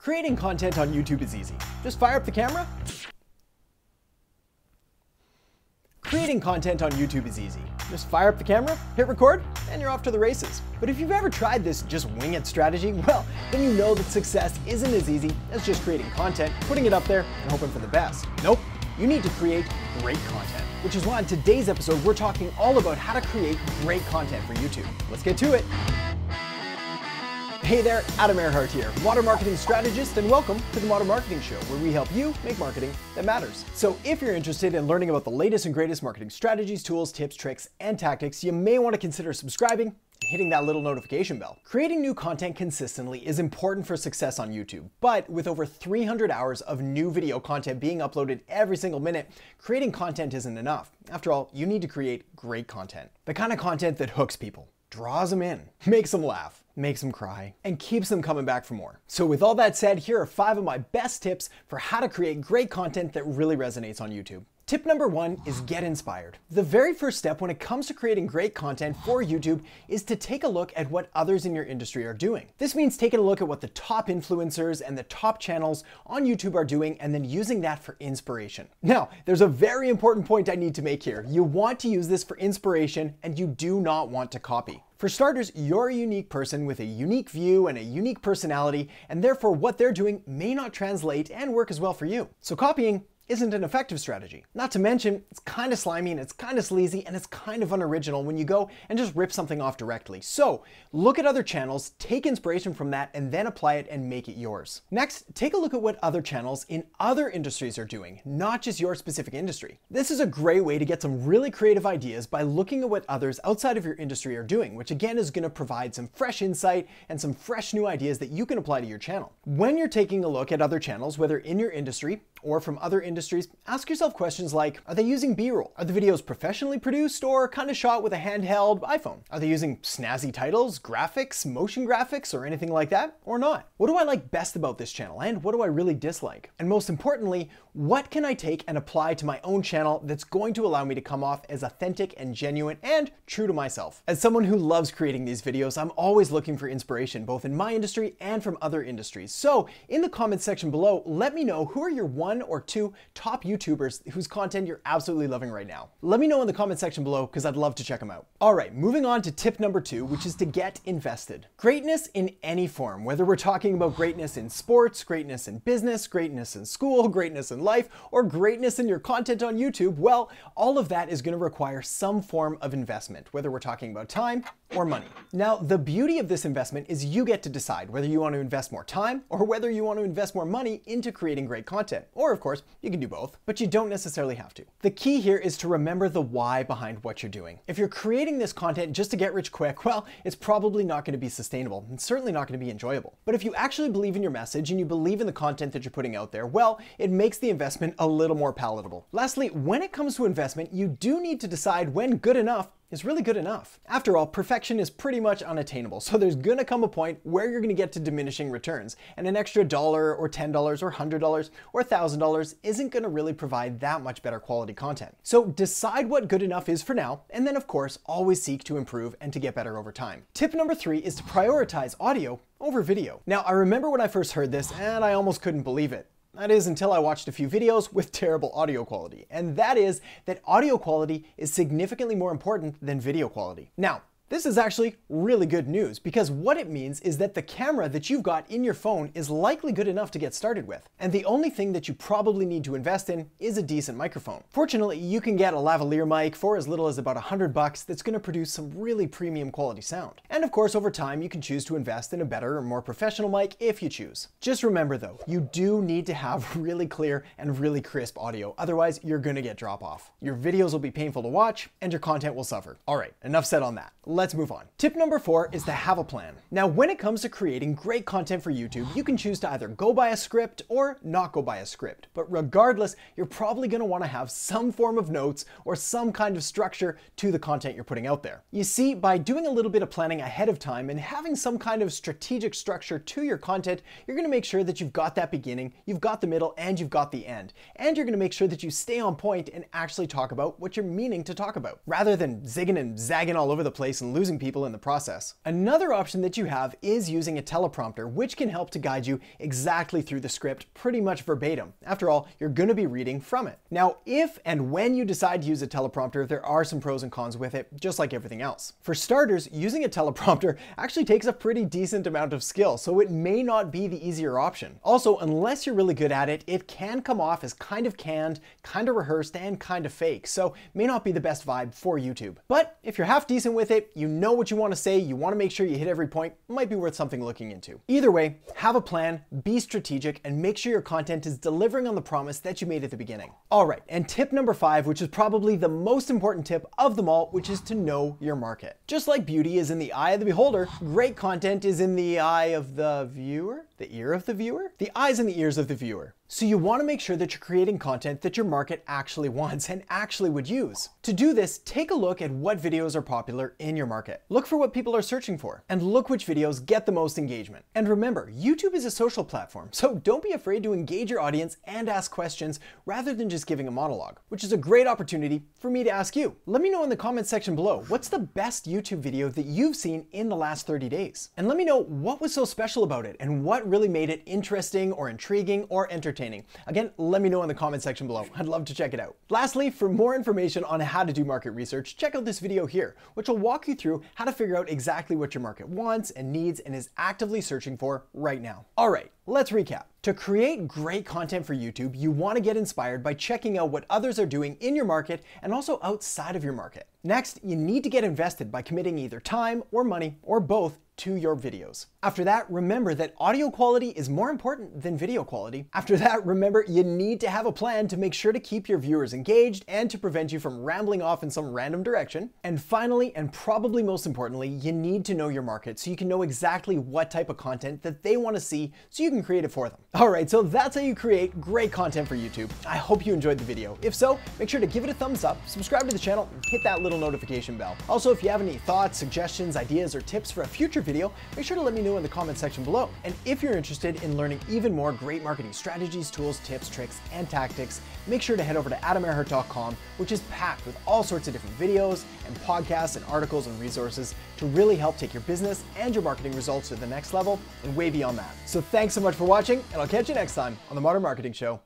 Creating content on YouTube is easy. Just fire up the camera. Creating content on YouTube is easy. Just fire up the camera, hit record, and you're off to the races. But if you've ever tried this just wing it strategy, well, then you know that success isn't as easy as just creating content, putting it up there, and hoping for the best. Nope, you need to create great content. Which is why in today's episode, we're talking all about how to create great content for YouTube. Let's get to it. Hey there, Adam Erhart here, modern marketing strategist, and welcome to the Modern Marketing Show, where we help you make marketing that matters. So if you're interested in learning about the latest and greatest marketing strategies, tools, tips, tricks, and tactics, you may want to consider subscribing and hitting that little notification bell. Creating new content consistently is important for success on YouTube, but with over 300 hours of new video content being uploaded every single minute, creating content isn't enough. After all, you need to create great content. The kind of content that hooks people, draws them in, makes them laugh, makes them cry, and keeps them coming back for more. So with all that said, here are 5 of my best tips for how to create great content that really resonates on YouTube. Tip number 1 is get inspired. The very first step when it comes to creating great content for YouTube is to take a look at what others in your industry are doing. This means taking a look at what the top influencers and the top channels on YouTube are doing and then using that for inspiration. Now, there's a very important point I need to make here. You want to use this for inspiration and you do not want to copy. For starters, you're a unique person with a unique view and a unique personality, and therefore what they're doing may not translate and work as well for you. So copying isn't an effective strategy. Not to mention, it's kind of slimy and it's kind of sleazy and it's kind of unoriginal when you go and just rip something off directly. So look at other channels, take inspiration from that, and then apply it and make it yours. Next, take a look at what other channels in other industries are doing, not just your specific industry. This is a great way to get some really creative ideas by looking at what others outside of your industry are doing, which again is going to provide some fresh insight and some fresh new ideas that you can apply to your channel. When you're taking a look at other channels, whether in your industry or from other industries, ask yourself questions like, are they using B-roll? Are the videos professionally produced or kind of shot with a handheld iPhone? Are they using snazzy titles, graphics, motion graphics, or anything like that, or not? What do I like best about this channel, and what do I really dislike? And most importantly, what can I take and apply to my own channel that's going to allow me to come off as authentic and genuine and true to myself? As someone who loves creating these videos, I'm always looking for inspiration, both in my industry and from other industries. So in the comments section below, let me know who are your 1 or 2 top YouTubers whose content you're absolutely loving right now. Let me know in the comment section below because I'd love to check them out. All right, moving on to tip number 2, which is to get invested. Greatness in any form, whether we're talking about greatness in sports, greatness in business, greatness in school, greatness in life, or greatness in your content on YouTube, well, all of that is going to require some form of investment, whether we're talking about time or money. Now, the beauty of this investment is you get to decide whether you want to invest more time or whether you want to invest more money into creating great content. Or of course, you can do both, but you don't necessarily have to. The key here is to remember the why behind what you're doing. If you're creating this content just to get rich quick, well, it's probably not going to be sustainable and certainly not going to be enjoyable. But if you actually believe in your message and you believe in the content that you're putting out there, well, it makes the investment a little more palatable. Lastly, when it comes to investment, you do need to decide when good enough is really good enough. After all, perfection is pretty much unattainable, so there's gonna come a point where you're gonna get to diminishing returns, and an extra $1 or $10 or $100 or $1,000 isn't gonna really provide that much better quality content. So decide what good enough is for now, and then of course, always seek to improve and to get better over time. Tip number 3 is to prioritize audio over video. Now, I remember when I first heard this, and I almost couldn't believe it. That is until I watched a few videos with terrible audio quality. And that is that audio quality is significantly more important than video quality. Now, this is actually really good news because what it means is that the camera that you've got in your phone is likely good enough to get started with. And the only thing that you probably need to invest in is a decent microphone. Fortunately, you can get a lavalier mic for as little as about $100 that's going to produce some really premium quality sound. And of course, over time, you can choose to invest in a better or more professional mic if you choose. Just remember though, you do need to have really clear and really crisp audio. Otherwise, you're going to get drop off. Your videos will be painful to watch and your content will suffer. All right, enough said on that. Let's move on. Tip number 4 is to have a plan. Now, when it comes to creating great content for YouTube, you can choose to either go by a script or not go by a script. But regardless, you're probably going to want to have some form of notes or some kind of structure to the content you're putting out there. You see, by doing a little bit of planning ahead of time and having some kind of strategic structure to your content, you're going to make sure that you've got that beginning, you've got the middle, and you've got the end. And you're going to make sure that you stay on point and actually talk about what you're meaning to talk about, rather than zigging and zagging all over the place and and losing people in the process. Another option that you have is using a teleprompter, which can help to guide you exactly through the script pretty much verbatim. After all, you're going to be reading from it. Now, if and when you decide to use a teleprompter, there are some pros and cons with it, just like everything else. For starters, using a teleprompter actually takes a pretty decent amount of skill, so it may not be the easier option. Also, unless you're really good at it, it can come off as kind of canned, kind of rehearsed, and kind of fake, so may not be the best vibe for YouTube. But if you're half decent with it, you know what you want to say, you want to make sure you hit every point, might be worth something looking into. Either way, have a plan, be strategic, and make sure your content is delivering on the promise that you made at the beginning. All right, and tip number 5, which is probably the most important tip of them all, which is to know your market. Just like beauty is in the eye of the beholder, great content is in the eye of the viewer? The ear of the viewer? The eyes and the ears of the viewer. So you want to make sure that you're creating content that your market actually wants and actually would use. To do this, take a look at what videos are popular in your market. Look for what people are searching for, and look which videos get the most engagement. And remember, YouTube is a social platform, so don't be afraid to engage your audience and ask questions rather than just giving a monologue, which is a great opportunity for me to ask you. Let me know in the comments section below, what's the best YouTube video that you've seen in the last 30 days? And let me know what was so special about it and what really made it interesting or intriguing or entertaining. Again, let me know in the comment section below. I'd love to check it out. Lastly, for more information on how to do market research, check out this video here, which will walk you through how to figure out exactly what your market wants and needs and is actively searching for right now. All right, let's recap. To create great content for YouTube, you want to get inspired by checking out what others are doing in your market and also outside of your market. Next, you need to get invested by committing either time or money or both to your videos. After that, remember that audio quality is more important than video quality. After that, remember you need to have a plan to make sure to keep your viewers engaged and to prevent you from rambling off in some random direction. And finally, and probably most importantly, you need to know your market so you can know exactly what type of content that they want to see so you can create it for them. All right, so that's how you create great content for YouTube. I hope you enjoyed the video. If so, make sure to give it a thumbs up, subscribe to the channel, and hit that little notification bell. Also, if you have any thoughts, suggestions, ideas, or tips for a future video, make sure to let me know in the comment section below. And if you're interested in learning even more great marketing strategies, tools, tips, tricks, and tactics, make sure to head over to AdamErhart.com, which is packed with all sorts of different videos and podcasts and articles and resources to really help take your business and your marketing results to the next level and way beyond that. So thanks so much for watching, and I'll catch you next time on The Modern Marketing Show.